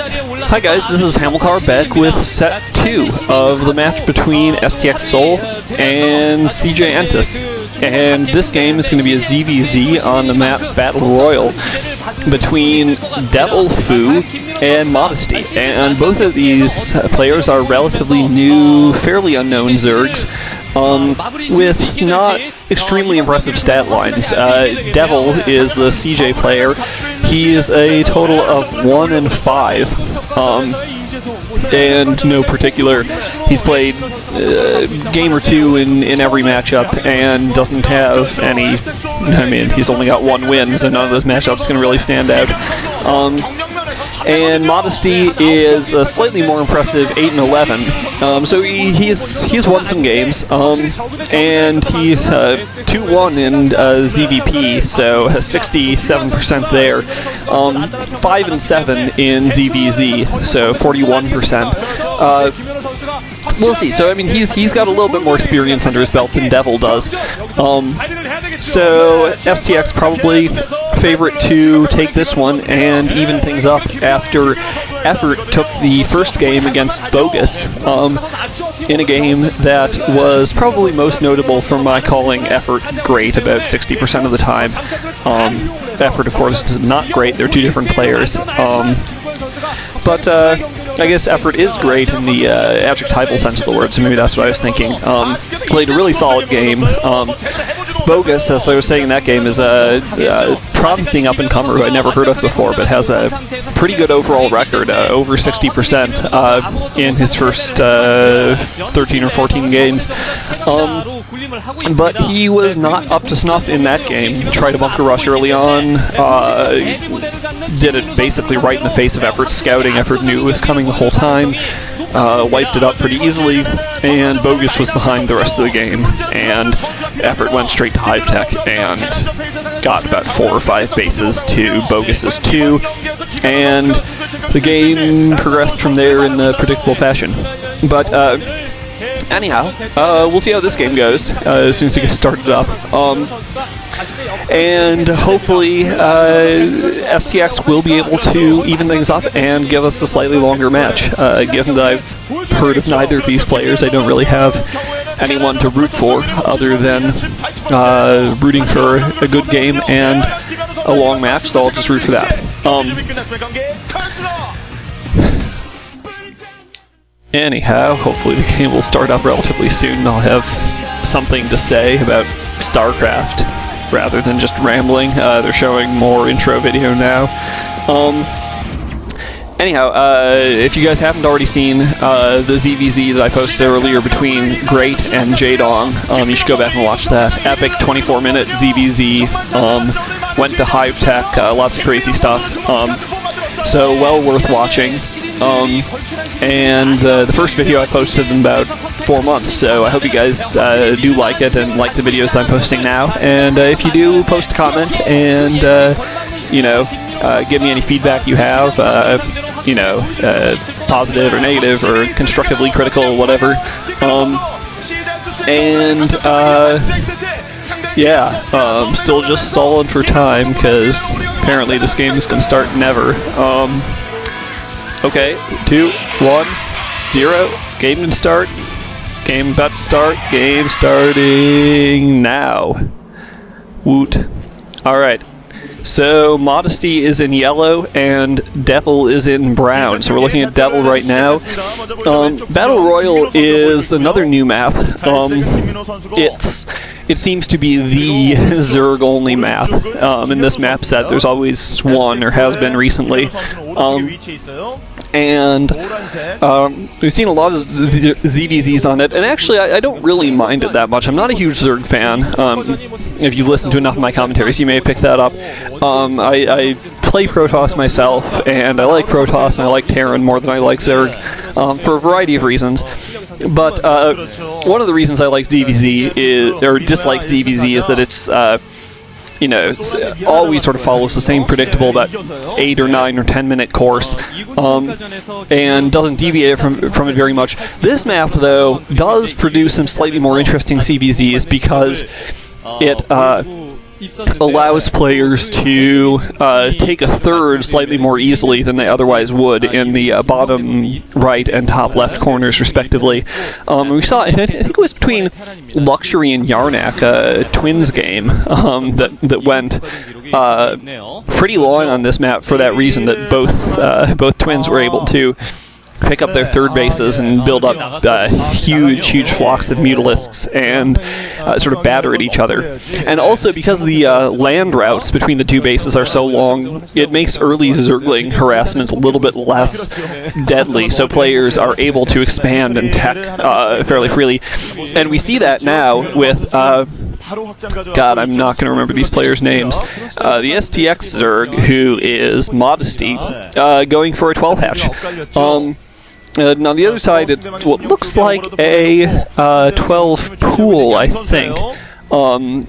Hi guys, this is Hamilcar back with set 2 of the match between STX Seoul and CJ Entus. And this game is going to be a ZVZ on the map Battle Royal between fOu and Modesty. And both of these players are relatively new, fairly unknown Zergs, with not extremely impressive stat lines. Devil is the CJ player. He is a total of 1 and 5. And no particular. He's played a game or two in every matchup and doesn't have any. I mean, he's only got 1 win, so none of those matchups can really stand out. And Modesty is slightly more impressive, 8 and 11. So he's won some games, and he's 2-1 in ZVP, so 67% there. 5 and 7 in ZVZ, so 41%. We'll see. So I mean, he's got a little bit more experience under his belt than Devil does. So STX probably favorite to take this one and even things up after Effort took the first game against Bogus in a game that was probably most notable for my calling Effort great about 60% of the time. Effort, of course, is not great. They're 2 different players. But I guess Effort is great in the adjectival sense of the word, so maybe that's what I was thinking. Played a really solid game. Bogus, as I was saying in that game, is a promising up-and-comer who I'd never heard of before, but has a pretty good overall record, over 60% in his first 13 or 14 games. But he was not up to snuff in that game. Tried a bunker rush early on, did it basically right in the face of Effort's scouting. Effort knew it was coming the whole time, wiped it up pretty easily, and Bogus was behind the rest of the game, and Effort went straight to Hive Tech and got about 4 or 5 bases to Bogus's 2, and the game progressed from there in a predictable fashion. But anyhow, we'll see how this game goes as soon as it gets started up. And hopefully STX will be able to even things up and give us a slightly longer match. Given that I've heard of neither of these players, I don't really have anyone to root for other than rooting for a good game and a long match, so I'll just root for that. Anyhow, hopefully the game will start up relatively soon and I'll have something to say about StarCraft rather than just rambling. They're showing more intro video now. Anyhow, if you guys haven't already seen the ZVZ that I posted earlier between Great and Jaedong, you should go back and watch that. Epic 24-minute ZVZ, went to Hive Tech, lots of crazy stuff. So well worth watching. And the first video I posted in about 4 months, so I hope you guys do like it and like the videos that I'm posting now. And if you do, post a comment and give me any feedback you have, positive or negative or constructively critical, whatever. Still just stalling for time because apparently this game is going to start never. Okay, 2, 1, 0. Game can start. Game about to start. Game starting now. Woot. Alright. So Modesty is in yellow and Devil is in brown. So we're looking at Devil right now. Battle Royal is another new map. It seems to be the Zerg only map. In this map set, there's always one, or has been recently. And we've seen a lot of ZVZs on it, and actually I don't really mind it that much. I'm not a huge Zerg fan. If you've listened to enough of my commentaries, you may have picked that up. I play Protoss myself, and I like Protoss, and I like Terran more than I like Zerg, for a variety of reasons. But one of the reasons I like ZVZ dislike ZVZ is that it's it always sort of follows the same predictable about 8 or 9 or 10 minute course, and doesn't deviate from it very much. This map, though, does produce some slightly more interesting CVZs because it allows players to take a third slightly more easily than they otherwise would in the bottom right and top left corners, respectively. We saw, I think it was between Luxury and Yarnak, a Twins game that went pretty long on this map for that reason, that both Twins were able to pick up their third bases and build up huge flocks of Mutalisks and sort of batter at each other. And also, because the land routes between the two bases are so long, it makes early Zergling harassment a little bit less deadly, so players are able to expand and tech fairly freely. And we see that now with God, I'm not going to remember these players' names. The STX Zerg, who is Modesty, going for a 12 hatch. And on the other side, it's what looks like a 12 pool, I think,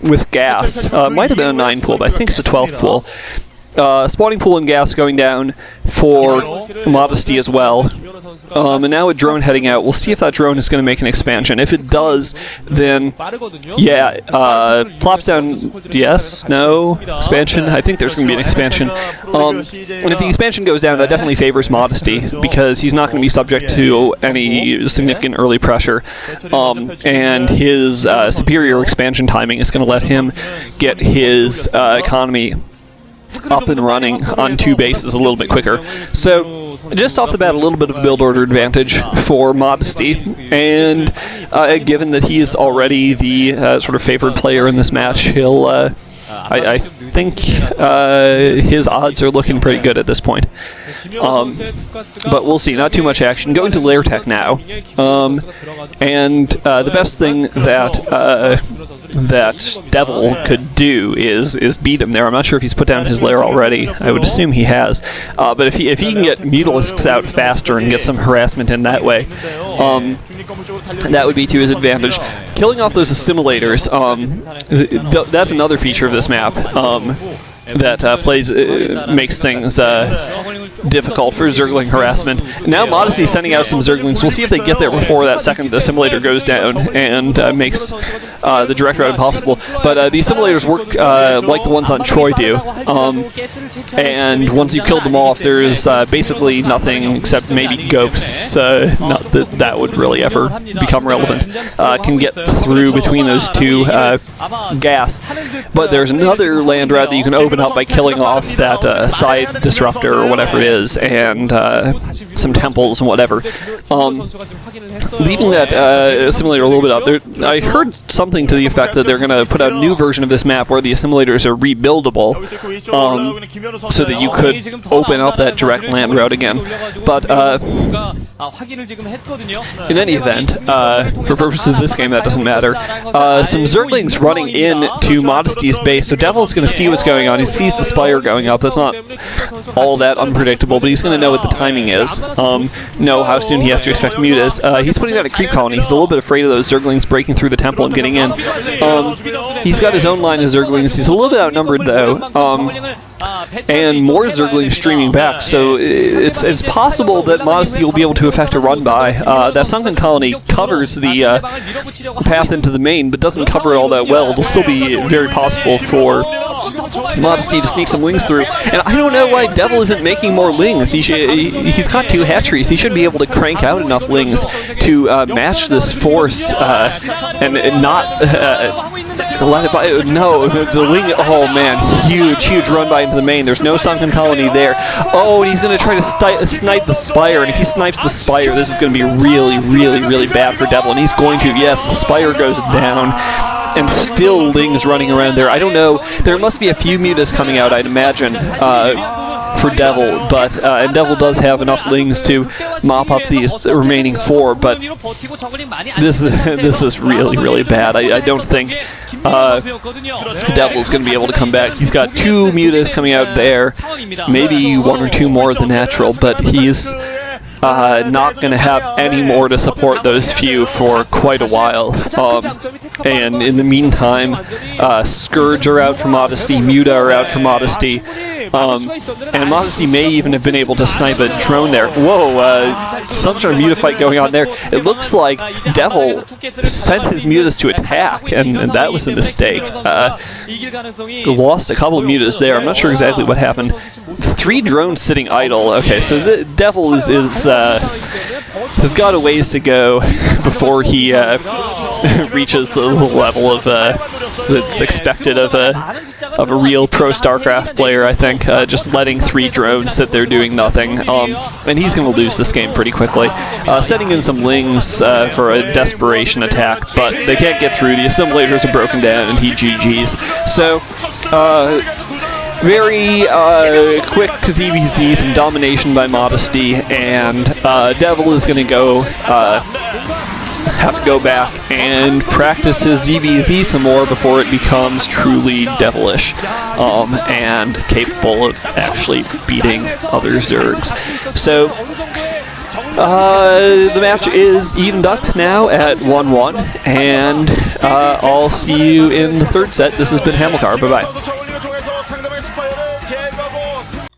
with gas. Might have been a 9 pool, but I think it's a 12 pool. Spawning pool and gas going down for Modesty as well. And now a drone heading out. We'll see if that drone is going to make an expansion. If it does, then yeah, plops down. Yes, no, expansion. I think there's going to be an expansion. And if the expansion goes down, that definitely favors Modesty, because he's not going to be subject to any significant early pressure. And his superior expansion timing is going to let him get his economy up and running on two bases a little bit quicker. So, just off the bat, a little bit of a build order advantage for Modesty, and given that he's already the sort of favored player in this match, he'll, I think his odds are looking pretty good at this point. But we'll see, not too much action. Going to Lair Tech now, and the best thing that Devil could do is beat him there. I'm not sure if he's put down his lair already. I would assume he has. But if he can get Mutalisks out faster and get some harassment in that way, that would be to his advantage. Killing off those assimilators, that's another feature of this map. That makes things difficult for Zergling harassment. Now Modesty's sending out some Zerglings. We'll see if they get there before that second assimilator goes down and makes the direct route impossible. But the assimilators work like the ones on Troy do. And once you've killed them off, there's basically nothing except maybe ghosts. Not that would really ever become relevant. Can get through between those two gas. But there's another land route that you can open up by killing off that side disruptor or whatever it is, and some temples and whatever. Leaving that assimilator a little bit up, I heard something to the effect that they're going to put out a new version of this map where the assimilators are rebuildable, so that you could open up that direct land route again. But in any event, for purposes of this game, that doesn't matter. Some Zerglings running in to Modesty's base, so Devil's going to see what's going on. He sees the spire going up. That's not all that unpredictable, but he's going to know what the timing is. Know how soon he has to expect Mutas. He's putting out a creep colony. He's a little bit afraid of those Zerglings breaking through the temple and getting in. He's got his own line of Zerglings. He's a little bit outnumbered, though. And more Zerglings streaming back, so it's possible that Modesty will be able to effect a run-by. That sunken colony covers the path into the main, but doesn't cover it all that well. It'll still be very possible for Modesty to sneak some lings through. And I don't know why Devil isn't making more lings. He's got 2 hatcheries. He should be able to crank out enough lings to match this force and not let it by. No, the ling. Oh man, huge run by into the main. There's no sunken colony there. Oh, and he's going to try to snipe the spire. And if he snipes the spire, this is going to be really bad for Devil. And he's going to. Yes, the spire goes down. And still lings running around there. I don't know. There must be a few mutas coming out, I'd imagine, for Devil, but and Devil does have enough lings to mop up these remaining 4. But this is really bad. I don't think Devil's going to be able to come back. He's got 2 mutas coming out there, maybe 1 or 2 more than natural, but he's not going to have any more to support those few for quite a while. And in the meantime, Scourge are out for Modesty, Muta are out for Modesty, And Modesty may even have been able to snipe a drone there. Whoa, some sort of Muta fight going on there. It looks like Devil sent his Mutas to attack, and that was a mistake. Lost a couple of Mutas there. I'm not sure exactly what happened. 3 drones sitting idle. Okay, so the Devil has got a ways to go before he reaches the level of that's expected of a real pro StarCraft player. I think just letting 3 drones sit there doing nothing, and he's going to lose this game pretty quickly. Setting in some Lings for a desperation attack, but they can't get through. The assimilators are broken down, and he GG's. So. Very quick ZVZ, some domination by Modesty, and Devil is going to have to go back and practice his ZVZ some more before it becomes truly devilish and capable of actually beating other Zergs. So the match is evened up now at 1-1, and I'll see you in the 3rd set. This has been Hamilcar. Bye-bye.